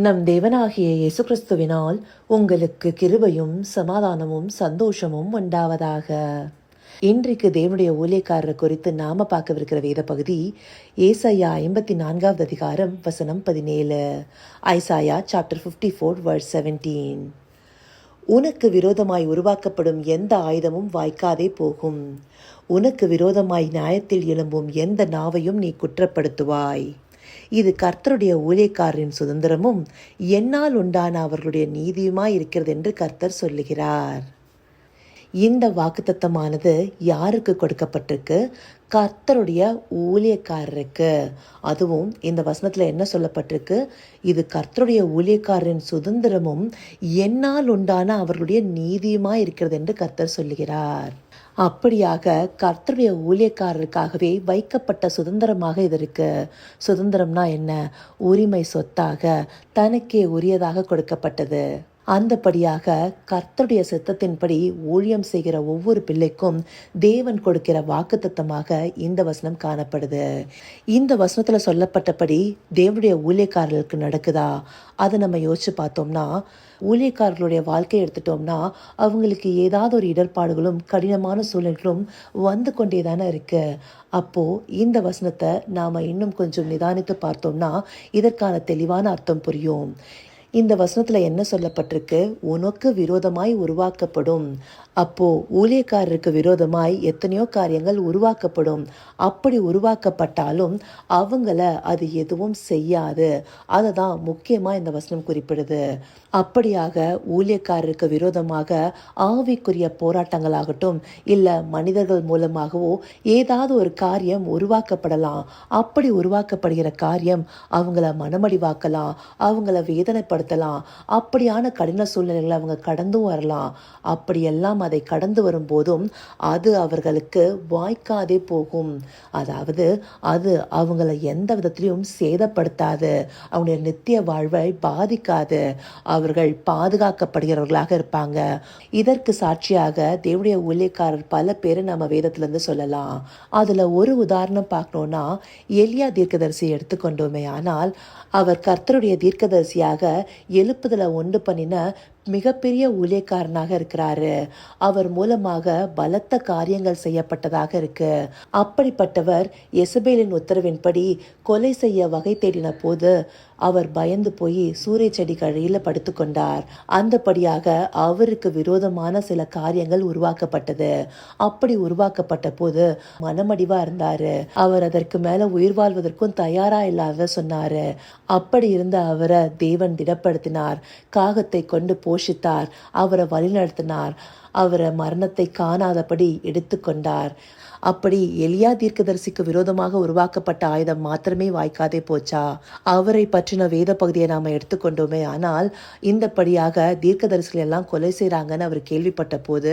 நம் தேவனாகிய இயேசு கிறிஸ்துவினால் உங்களுக்கு கிருபையும் சமாதானமும் சந்தோஷமும் உண்டாவதாக. இன்றைக்கு தேவனுடைய ஊழியக்காரர் குறித்து நாம பார்க்கவிருக்கிற வேத பகுதி ஏசாயா 54வது அதிகாரம் வசனம் 17. Isaiah chapter 54 verse 17. உனக்கு விரோதமாய் உருவாக்கப்படும் எந்த ஆயுதமும் வாய்க்காதே போகும். உனக்கு விரோதமாய் நியாயத்தில் எழும்பும் எந்த நாவையும் நீ குற்றப்படுத்துவாய். இது கர்த்தருடைய ஊழியக்காரரின் சுதந்திரமும் என்னால் உண்டான அவர்களுடைய நீதியுமாய் இருக்கிறது என்று கர்த்தர் சொல்லுகிறார். இந்த வாக்குத்தத்தமானது யாருக்கு கொடுக்கப்பட்டிருக்கு? கர்த்தருடைய ஊழியக்காரருக்கு. அதுவும் இந்த வசனத்துல என்ன சொல்லப்பட்டிருக்கு? இது கர்த்தருடைய ஊழியக்காரரின் சுதந்திரமும் என்னால் உண்டான அவர்களுடைய நீதியுமாய் இருக்கிறது என்று கர்த்தர் சொல்லுகிறார். அப்படியாக கர்த்தருடைய ஊழியக்காரருக்காகவே வைக்கப்பட்ட சுதந்திரமாக இது இருக்கு. சுதந்திரம்னா என்ன? உரிமை சொத்தாக தனக்கே உரியதாக கொடுக்கப்பட்டது. அந்தபடியாக கர்த்தருடைய சித்தத்தின்படி ஊழியம் செய்கிற ஒவ்வொரு பிள்ளைக்கும் தேவன் கொடுக்கிற வாக்குத்தத்தமாக இந்த வசனம் காணப்படுது. இந்த வசனத்துல சொல்லப்பட்டபடி தேவனுடைய ஊழியக்காரர்களுக்கு நடக்குதா? அதை நம்ம யோசிச்சு பார்த்தோம்னா, ஊழியக்காரர்களுடைய வாழ்க்கையை எடுத்துட்டோம்னா அவங்களுக்கு ஏதாவது ஒரு இடர்பாடுகளும் கடினமான சூழல்களும் வந்து கொண்டே தானே இருக்கு. அப்போ இந்த வசனத்தை நாம இன்னும் கொஞ்சம் நிதானித்து பார்த்தோம்னா இதற்கான தெளிவான அர்த்தம் புரியும். இந்த வசனத்துல என்ன சொல்லப்பட்டிருக்கு? உனக்கு விரோதமாய் உருவாக்கப்படும். அப்போ ஊழியக்காரருக்கு விரோதமாய் எத்தனையோ காரியங்கள் உருவாக்கப்படும். அப்படி உருவாக்கப்பட்டாலும் அவங்கள அது எதுவும் செய்யாது. அதை தான் முக்கியமா இந்த வசனம் குறிப்பிடுது. அப்படியாக ஊழியக்காரருக்கு விரோதமாக ஆவிக்குரிய போராட்டங்களாகட்டும் இல்ல மனிதர்கள் மூலமாகவோ ஏதாவது ஒரு காரியம் உருவாக்கப்படலாம். அப்படி உருவாக்கப்படுகிற காரியம் அவங்கள மனமடிவாக்கலாம், அவங்கள வேதனைப்படுத்தலாம். அப்படியான கடின சூழ்நிலைகளை அவங்க கடந்தும் வரலாம். அப்படியெல்லாம் அதை கடந்து வரும்போதும் அது அவர்களுக்கு வாய்க்காதே போகும். அதாவது அது அவங்கள எந்த விதத்திலையும் சேதப்படுத்தாது, அவங்களுடைய நித்திய வாழ்வை பாதிக்காது. அவர்கள் பாதுகாக்கப்படுகிறவர்களாக இருப்பாங்க. இதற்கு சாட்சியாக தேவனுடைய ஊழியக்காரர் பல பேரை நம்ம வேதத்திலிருந்து சொல்லலாம். அதுல ஒரு உதாரணம் பார்க்கணும்னா எலியா தீர்க்கதரிசியை எடுத்துக்கொண்டோமே ஆனால் அவர் கர்த்தருடைய தீர்க்கதரிசியாக எழுப்புதலை உண்டு பண்ணின மிகப்பெரிய ஊழியக்காரனாக இருக்கிறாரு. அவர் மூலமாக பலத்த காரியங்கள் செய்யப்பட்டதாக இருக்கு. அப்படிப்பட்டவர் எசபேலின் உத்தரவின்படி கொலை செய்ய வகை தேடின போது அவர் பயந்து போய் சூரிய செடி கழியில படுத்துக்கொண்டார். அந்தபடியாக அவருக்கு விரோதமான சில காரியங்கள் உருவாக்கப்பட்டது. அப்படி உருவாக்கப்பட்ட போது மனமடிவா இருந்தாரு. அவர் அதற்கு மேல உயிர் வாழ்வதற்கும் தயாரா இல்லாத சொன்னாரு. அப்படி இருந்த அவரை தேவன் திடப்படுத்தினார். காகத்தை கொண்டு போஷித்தார், அவரை வழிநடத்தினார், அவரை மரணத்தை காணாதபடி எடுத்துக்கொண்டார். அப்படி எலியா தீர்க்கதரிசிக்கு விரோதமாக உருவாக்கப்பட்ட ஆயுதம் மாத்திரமே வாய்க்காதே போச்சா? அவரை பற்றின வேத பகுதியை நாம எடுத்துக்கொண்டோமே ஆனால் இந்தபடியாக தீர்க்கதரிசிகள் எல்லாம் கொலை செய்யறாங்கன்னு அவர் கேள்விப்பட்ட போது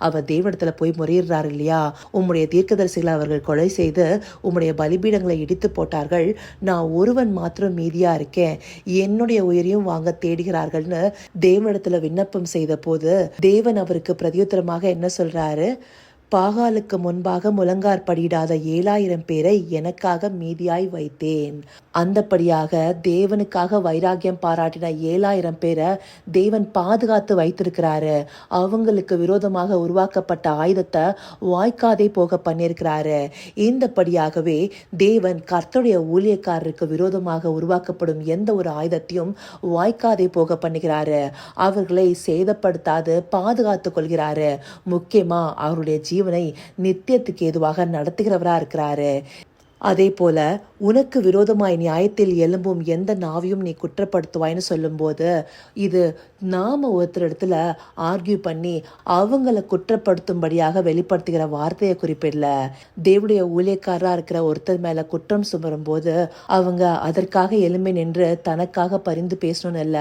அவர் தேவனிடத்துல போய் முறையிடுறாரு இல்லையா? உம்முடைய தீர்க்கதரிசிகளை அவர்கள் கொலை செய்து உம்முடைய பலிபீடங்களை இடித்து போட்டார்கள். நான் ஒருவன் மாத்திரம் மீதியா இருக்கேன், என்னுடைய உயிரையும் வாங்க தேடுகிறார்கள்னு தேவனிடத்துல விண்ணப்பம் செய்த போது தேவன் அவருக்கு பிரதியுத்தரமாக என்ன சொல்றாரு? பாகாலுக்கு முன்பாக முழங்கார் படியிடாத 7000 பேரை எனக்காக மீதியாய் வைத்தேன். அந்தபடியாக தேவனுக்காக வைராகியம் பாராட்டின 7000 பேரை தேவன் பாதுகாத்து வைத்திருக்கிறாரு. அவங்களுக்கு விரோதமாக உருவாக்கப்பட்ட ஆயுதத்தை வாய்க்காதே போக பண்ணியிருக்கிறாரு. இந்தபடியாகவே தேவன் கர்த்தருடைய ஊழியக்காரருக்கு விரோதமாக உருவாக்கப்படும் எந்த ஒரு ஆயுதத்தையும் வாய்க்காதே போக பண்ணுகிறாரு. அவர்களை சேதப்படுத்தாது பாதுகாத்து கொள்கிறாரு. முக்கியமா அவருடைய ஜீவனை நித்தியத்துக்கு ஏதுவாக நடத்துகிறவரா இருக்கிறாரு. அதே போல உனக்கு விரோதமாய் நியாயத்தில் எழும்பும் எந்த நாவையும் நீ குற்றப்படுத்துவாய்னு சொல்லும்போது இது நாம ஒருத்தர் இடத்துல ஆர்கியூ பண்ணி அவங்கள குற்றப்படுத்தும்படியாக வெளிப்படுத்துகிற வார்த்தையை குறிப்பிடல. தேவனுடைய ஊழியக்காரரா இருக்கிற ஒருத்தர் மேல குற்றம் சுமரும் போது அவங்க அதற்காக எழும்பி நின்று தனக்காக பரிந்து பேசணும்னு இல்ல.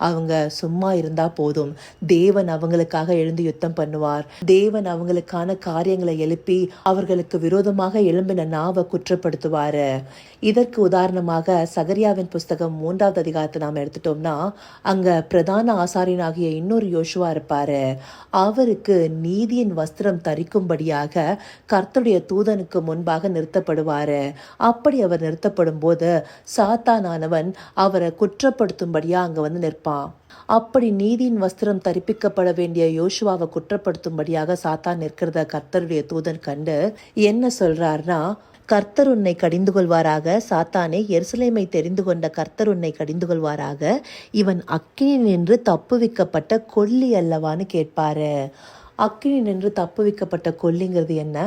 அவங்க சும்மா இருந்தா போதும், தேவன் அவங்களுக்காக எழுந்து யுத்தம் பண்ணுவார். தேவன் அவங்களுக்கான காரியங்களை எழுப்பி அவர்களுக்கு விரோதமாக எழும்பின நாவை குற்ற குற்றப்படுத்துவாரு. இதற்கு உதாரணமாக சகரியாவின் புஸ்தகம் 3வது அதிகாரத்தை நாம் எடுத்துட்டோம்னா, அங்க பிரதான ஆசாரியனாகிய இன்னொரு யோசுவா இருப்பாரு. அவருக்கு நீதியின் வஸ்திரம் தரிக்கும்படியாக கர்த்தருடைய தூதனுக்கு முன்பாக நிறுத்தப்படுவாரு. அப்படி அவர் நிறுத்தப்படும் போது சாத்தானானவன் அவரை குற்றப்படுத்தும்படியா அங்க வந்து நிற்பான். அப்படி நீதியின் வஸ்திரம் தரிப்பிக்கப்பட வேண்டிய யோசுவாவை குற்றப்படுத்தும்படியாக சாத்தான் நிற்கிறத கர்த்தருடைய தூதன் கண்டு என்ன சொல்றாருன்னா, கர்த்தர் உன்னை கடிந்து கொள்வாராக, சாத்தானே, எருசலேமை தெரிந்து கொண்ட கர்த்தர் உன்னை கடிந்து கொள்வாராக, இவன் அக்கினி நின்று தப்புவிக்கப்பட்ட கொல்லி அல்லவான்னு கேட்பாரு. அக்கினி நின்று தப்புவிக்கப்பட்ட கொல்லிங்கிறது என்ன?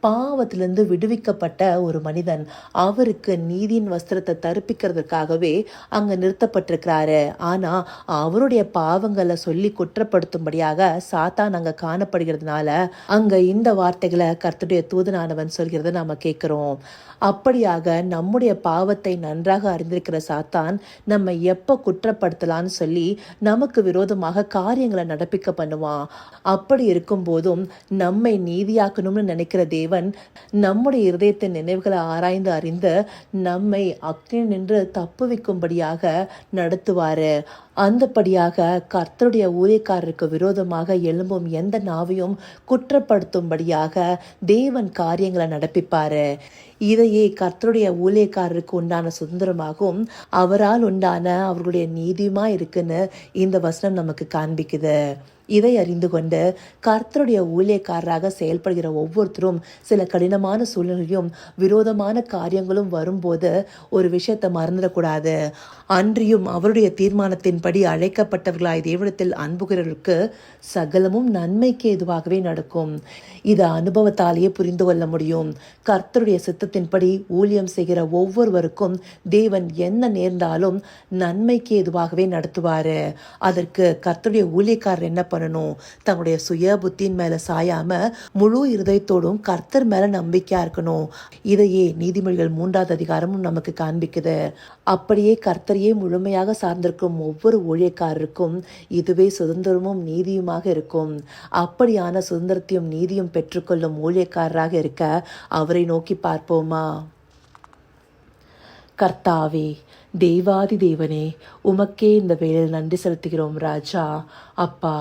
பாவத்திலிருந்து விடுவிக்கப்பட்ட ஒரு மனிதன். அவருக்கு நீதியின் வஸ்திரத்தை தரிப்பிக்கிறதுக்காகவே அங்க நிறுத்தப்பட்டிருக்கிறாரு. ஆனா அவருடைய பாவங்களை சொல்லி குற்றப்படுத்தும்படியாக சாத்தான் அங்க காணப்படுகிறதுனால அங்க இந்த வார்த்தைகளை கர்த்தருடைய தூதனானவன் சொல்கிறத நாம கேட்கிறோம். அப்படியாக நம்முடைய பாவத்தை நன்றாக அறிந்திருக்கிற சாத்தான் நம்ம எப்ப குற்றப்படுத்தலான்னு சொல்லி நமக்கு விரோதமாக காரியங்களை நடப்பிக்க பண்ணுவான். அப்படி இருக்கும் போதும் நம்மை நீதியாக்கணும்னு நினைக்கிற தேவன் நம்முடைய இருதயத்தின் நினைவுகளை ஆராய்ந்து அறிந்து நம்மை அக்கினி நின்று தப்புவிக்கும்படியாக நடத்துவாரு. அந்தபடியாக கர்த்தருடைய ஊழியக்காரருக்கு விரோதமாக எழும்பும் எந்த நாவையும் குற்றப்படுத்தும்படியாக தேவன் காரியங்களை நடப்பிப்பாரு. இதையே கர்த்தருடைய ஊழியக்காரருக்கு உண்டான சுதந்திரமாகவும் அவரால் உண்டான அவர்களுடைய நீதியுமா இருக்குன்னு இந்த வசனம் நமக்கு காண்பிக்குது. இதை அறிந்து கொண்டு கர்த்தருடைய ஊழியக்காரராக செயல்படுகிற ஒவ்வொருத்தரும் சில கடினமான சூழ்நிலையும் விரோதமான காரியங்களும் வரும்போது ஒரு விஷயத்தை மறந்துடக்கூடாது. அன்றியும் அவருடைய தீர்மானத்தின்படி அழைக்கப்பட்டவர்களாய் தேவனிடத்தில் அன்புகிறவர்களுக்கு சகலமும் நன்மைக்கு ஏதுவாகவே நடக்கும். இதை அனுபவத்தாலேயே புரிந்து கொள்ள முடியும். கர்த்தருடைய சித்தத்தின்படி ஊழியம் செய்கிற ஒவ்வொருவருக்கும் தேவன் என்ன நேர்ந்தாலும் நன்மைக்கு ஏதுவாகவே நடத்துவாரு. அதற்கு கர்த்தருடைய ஊழியக்காரர் என்ன பண்ணணும்? தன்னுடைய சுய புத்தியின் மேல சாயாம முழு இருதயத்தோடும் கர்த்தர் மேல நம்பிக்கையா இருக்கணும். இதையே நீதிமொழிகள் 3வது அதிகாரமும் நமக்கு காண்பிக்குது. அப்படியே கர்த்தரையே முழுமையாக சார்ந்திருக்கும் ஒவ்வொரு ஊழியக்காரருக்கும் இதுவே சுதந்திரமும் நீதியுமாக இருக்கும். அப்படியான சுதந்திரத்தையும் நீதியும் பெற்றுக்கொள்ளும் ஊழியக்காரராக இருக்க அவரை நோக்கி பார்ப்போமா? கர்த்தாவே, தேவாதி தேவனே, உமக்கே இந்த வேளையில் நன்றி செலுத்துகிறோம் ராஜா. அப்பா,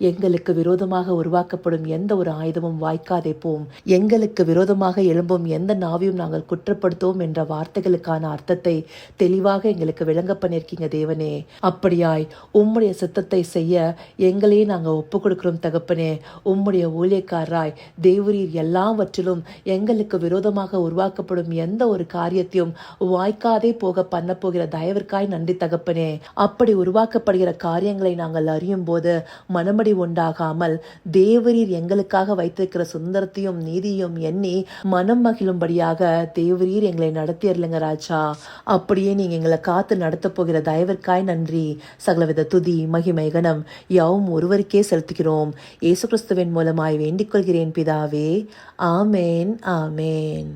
எங்களுக்கு விரோதமாக உருவாக்கப்படும் எந்த ஒரு ஆயுதமும் வாய்க்காதே போம். எங்களுக்கு விரோதமாக எழும்பும் எந்த நாவையும் நாங்கள் குற்றப்படுத்துவோம் என்ற வார்த்தைகளுக்கான அர்த்தத்தை தெளிவாக எங்களுக்கு விளங்க பண்ணியிருக்கீங்க தேவனே. அப்படியாய் உம்முடைய சித்தத்தை செய்ய எங்களையே நாங்கள் ஒப்பு கொடுக்கிறோம் தகப்பனே. உம்முடைய ஊழியக்காரராய் தேவரீர் எல்லாவற்றிலும் எங்களுக்கு விரோதமாக உருவாக்கப்படும் எந்த ஒரு காரியத்தையும் வாய்க்காதே போக பண்ண போகிற தயவிற்காய் நன்றி தகப்பனே. அப்படி உருவாக்கப்படுகிற காரியங்களை நாங்கள் அறியும் போது மனமடி உண்டாகாமல் தேவரீர் எங்களுக்காக வைத்திருக்கிற சுதந்திரத்தையும் நீதியும் எண்ணி மனம் மகிழும்படியாக தேவரீர் எங்களை நடத்தியர்லங்க ராஜா. அப்படியே நீங்க எங்களை காத்து நடத்த போகிற தயவிற்காய் நன்றி. சகலவித துதி மகிமை கனம் யாவும் ஒருவருக்கே செலுத்துகிறோம். இயேசு கிறிஸ்துவின் மூலமாய் வேண்டிக் கொள்கிறேன் பிதாவே. ஆமேன், ஆமேன்.